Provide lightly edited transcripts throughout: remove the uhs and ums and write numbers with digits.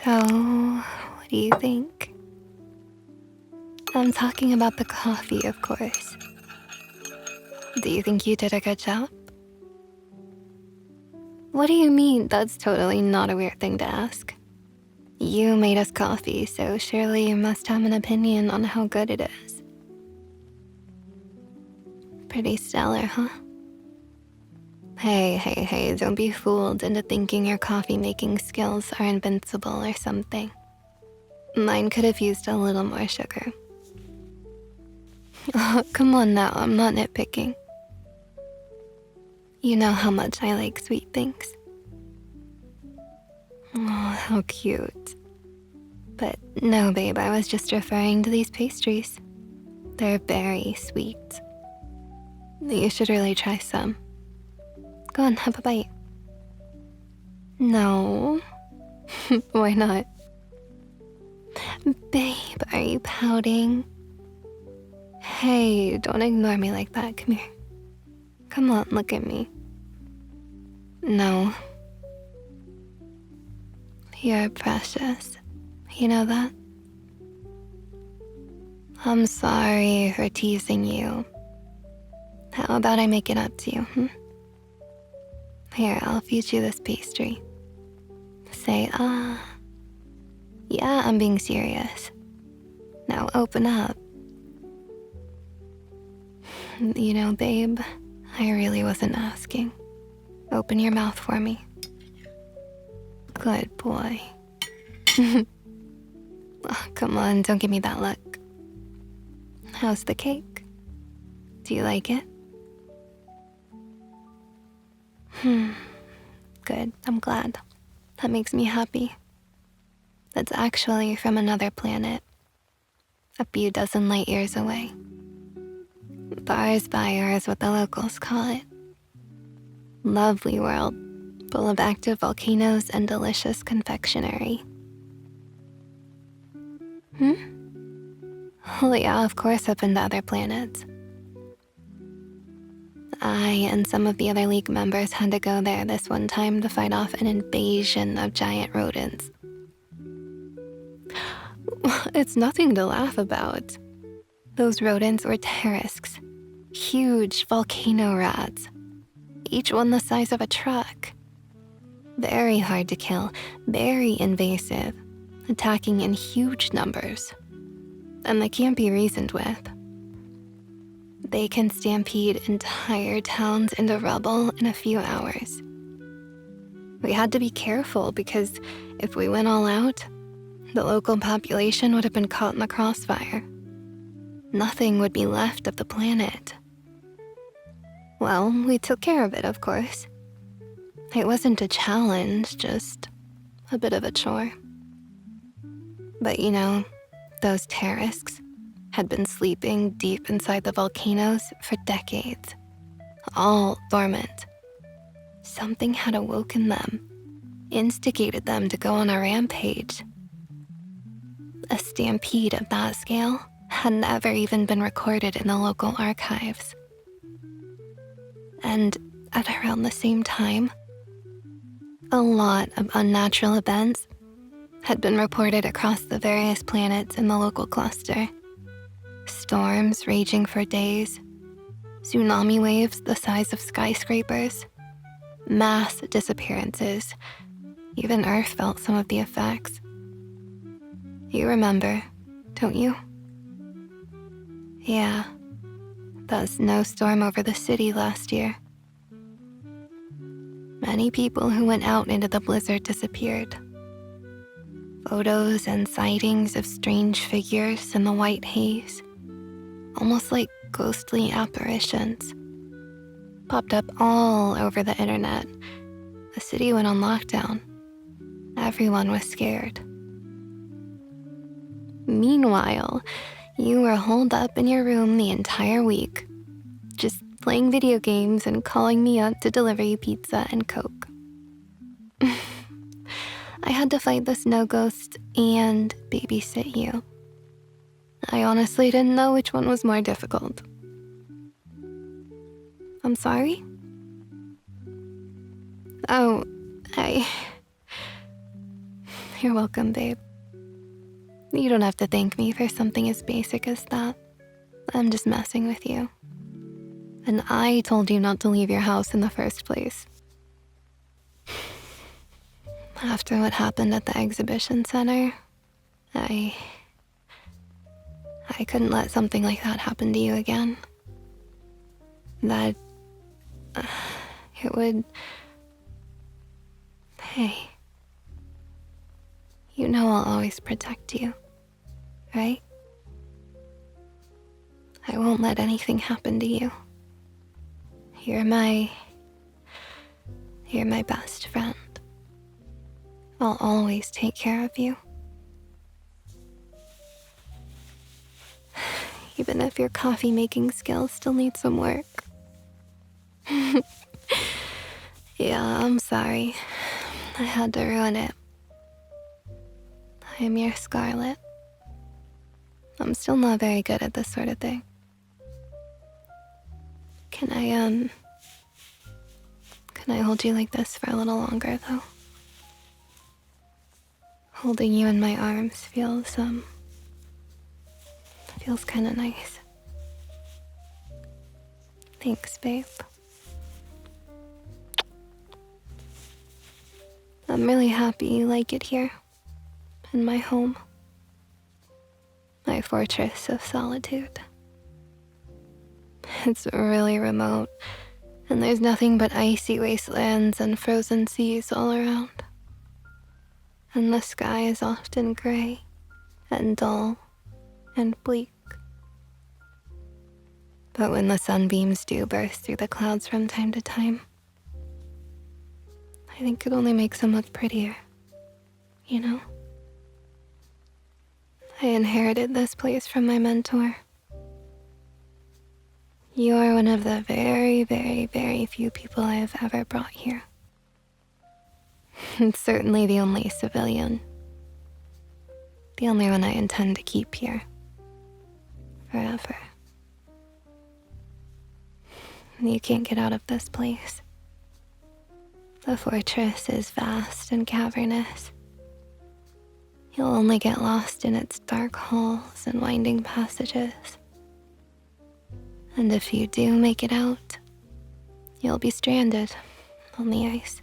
So, what do you think? I'm talking about the coffee, of course. Do you think you did a good job? What do you mean? That's totally not a weird thing to ask. You made us coffee, so surely you must have an opinion on how good it is. Pretty stellar, huh? Hey, don't be fooled into thinking your coffee making skills are invincible or something. Mine could have used a little more sugar. Oh, come on now, I'm not nitpicking. You know how much I like sweet things. Oh, how cute. But no, babe, I was just referring to these pastries. They're very sweet. You should really try some. Go on, have a bite. No. Why not? Babe, are you pouting? Hey, don't ignore me like that. Come here. Come on, look at me. No. You're precious. You know that? I'm sorry for teasing you. How about I make it up to you, Here, I'll feed you this pastry. Say, yeah, I'm being serious. Now open up. You know, babe, I really wasn't asking. Open your mouth for me. Good boy. Oh, come on, don't give me that look. How's the cake? Do you like it? Good, I'm glad. That makes me happy. It's actually from another planet. A few dozen light years away. Bars Fire is what the locals call it. Lovely world, full of active volcanoes and delicious confectionery. Well, yeah, of course I've been to other planets. I and some of the other League members had to go there this one time to fight off an invasion of giant rodents. It's nothing to laugh about. Those rodents were terrasks, huge volcano rats, each one the size of a truck. Very hard to kill, very invasive, attacking in huge numbers. And they can't be reasoned with. They can stampede entire towns into rubble in a few hours. We had to be careful because if we went all out, the local population would have been caught in the crossfire. Nothing would be left of the planet. Well, we took care of it, of course. It wasn't a challenge, just a bit of a chore. But you know, those terrasks had been sleeping deep inside the volcanoes for decades, all dormant. Something had awoken them, instigated them to go on a rampage. A stampede of that scale had never even been recorded in the local archives. And at around the same time, a lot of unnatural events had been reported across the various planets in the local cluster. Storms raging for days, tsunami waves the size of skyscrapers, mass disappearances. Even Earth felt some of the effects. You remember, don't you? Yeah, that snowstorm over the city last year. Many people who went out into the blizzard disappeared. Photos and sightings of strange figures in the white haze, almost like ghostly apparitions, popped up all over the internet. The city went on lockdown. Everyone was scared. Meanwhile, you were holed up in your room the entire week, just playing video games and calling me up to deliver you pizza and Coke. I had to fight the snow ghost and babysit you. I honestly didn't know which one was more difficult. I'm sorry? Oh, You're welcome, babe. You don't have to thank me for something as basic as that. I'm just messing with you. And I told you not to leave your house in the first place. After what happened at the exhibition center, I couldn't let something like that happen to you again. That it would... Hey, you know I'll always protect you, right? I won't let anything happen to you. You're my best friend. I'll always take care of you. Even if your coffee making skills still need some work. Yeah, I'm sorry. I had to ruin it. I am your Scarlet. I'm still not very good at this sort of thing. Can I hold you like this for a little longer, though? Holding you in my arms feels kind of nice. Thanks, babe. I'm really happy you like it here, in my home. My fortress of solitude. It's really remote, and there's nothing but icy wastelands and frozen seas all around. And the sky is often gray and dull and bleak. But when the sunbeams do burst through the clouds from time to time, I think it only makes them look prettier, you know? I inherited this place from my mentor. You are one of the very, very, very few people I have ever brought here. And certainly the only civilian. The only one I intend to keep here. Forever. You can't get out of this place. The fortress is vast and cavernous. You'll only get lost in its dark halls and winding passages. And if you do make it out, you'll be stranded on the ice.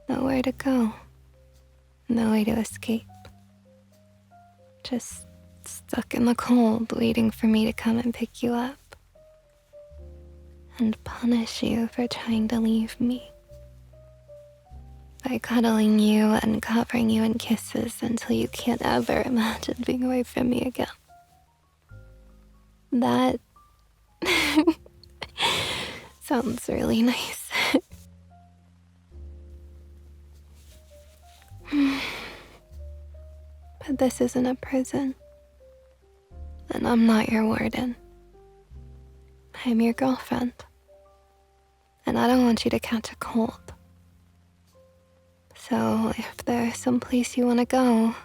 Nowhere to go. No way to escape. Just stuck in the cold, waiting for me to come and pick you up. And punish you for trying to leave me. By cuddling you and covering you in kisses until you can't ever imagine being away from me again. That sounds really nice. But this isn't a prison. And I'm not your warden. I'm your girlfriend. And I don't want you to catch a cold. So if there's some place you want to go,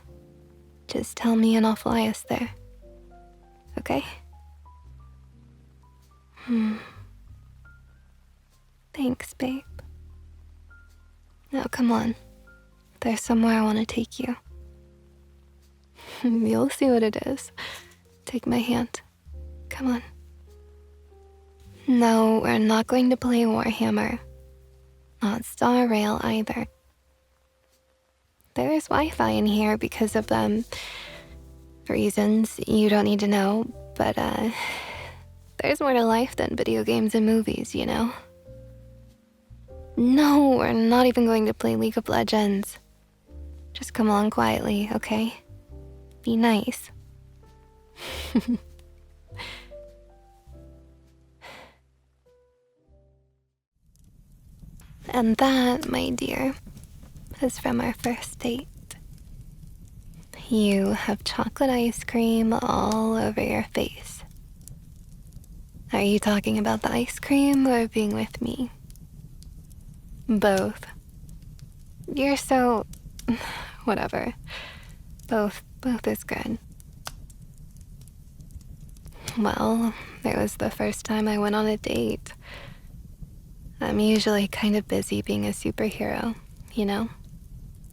just tell me and I'll fly us there. Okay? Thanks, babe. Now come on. There's somewhere I want to take you. You'll see what it is. Take my hand. Come on. No, we're not going to play Warhammer. Not Star Rail either. There's Wi-Fi in here because of reasons you don't need to know, but there's more to life than video games and movies, you know? No, we're not even going to play League of Legends. Just come along quietly, okay? Be nice. And that, my dear, is from our first date. You have chocolate ice cream all over your face. Are you talking about the ice cream or being with me? Both. You're so... whatever. Both is good. Well, it was the first time I went on a date. I'm usually kind of busy being a superhero, you know?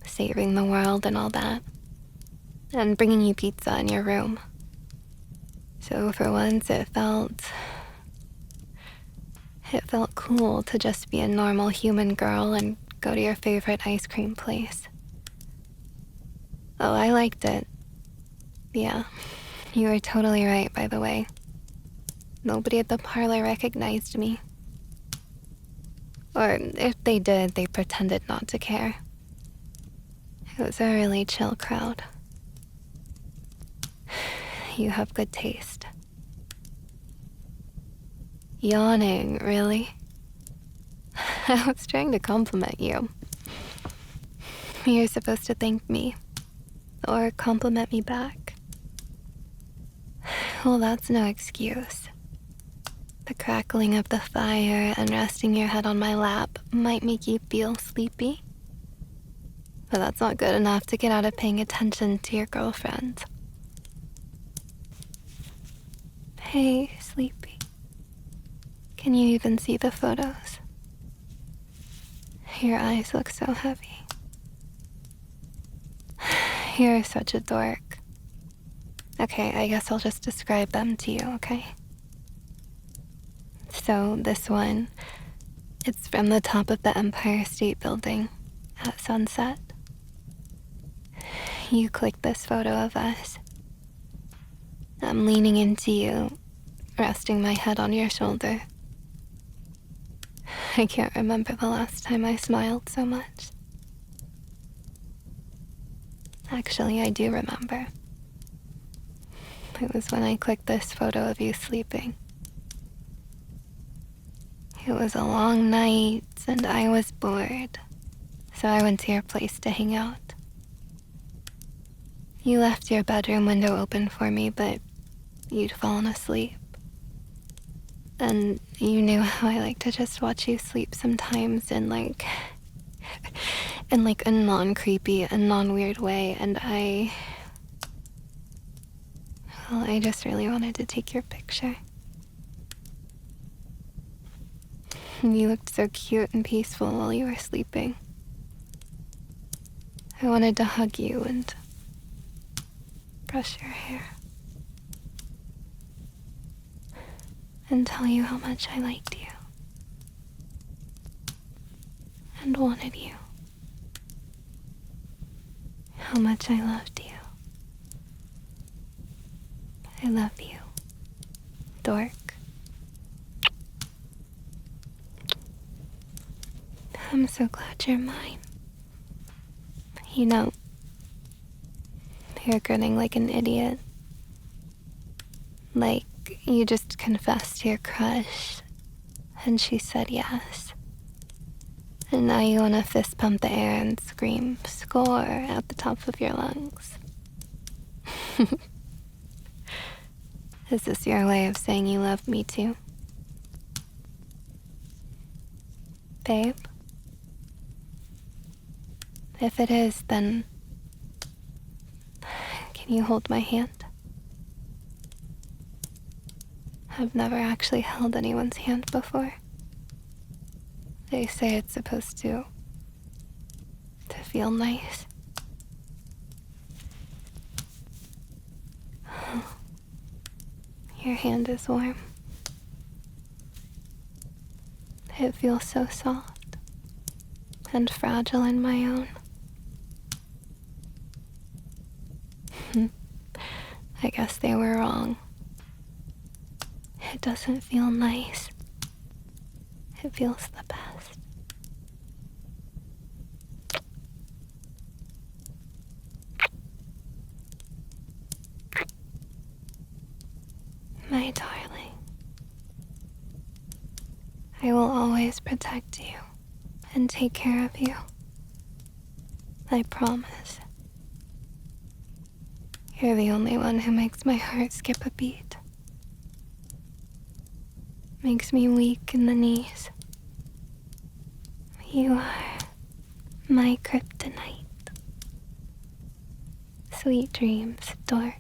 saving the world and all that, and bringing you pizza in your room. So for once, it felt cool to just be a normal human girl and go to your favorite ice cream place. Oh, I liked it. Yeah, you were totally right, by the way. Nobody at the parlor recognized me. Or if they did, they pretended not to care. It was a really chill crowd. You have good taste. Yawning, really? I was trying to compliment you. You're supposed to thank me, or compliment me back. Well, that's no excuse. The crackling of the fire and resting your head on my lap might make you feel sleepy, but that's not good enough to get out of paying attention to your girlfriend. Hey, sleepy. Can you even see the photos? Your eyes look so heavy. You're such a dork. Okay, I guess I'll just describe them to you, okay? So this one, it's from the top of the Empire State Building at sunset. You clicked this photo of us. I'm leaning into you, resting my head on your shoulder. I can't remember the last time I smiled so much. Actually, I do remember. It was when I clicked this photo of you sleeping. It was a long night, and I was bored, so I went to your place to hang out. You left your bedroom window open for me, but you'd fallen asleep. And you knew how I like to just watch you sleep sometimes in a non-creepy and non-weird way, and I just really wanted to take your picture. You looked so cute and peaceful while you were sleeping. I wanted to hug you and brush your hair. And tell you how much I liked you. And wanted you. How much I loved you. I love you, dork. I'm so glad you're mine. You know, you're grinning like an idiot. Like you just confessed to your crush, and she said yes. And now you want to fist pump the air and scream "score" at the top of your lungs. Is this your way of saying you love me too? Babe? If it is, then can you hold my hand? I've never actually held anyone's hand before. They say it's supposed to feel nice. Your hand is warm. It feels so soft and fragile in my own. I guess they were wrong. It doesn't feel nice. It feels the best. My darling, I will always protect you and take care of you. I promise. You're the only one who makes my heart skip a beat. Makes me weak in the knees. You are my kryptonite. Sweet dreams, dork.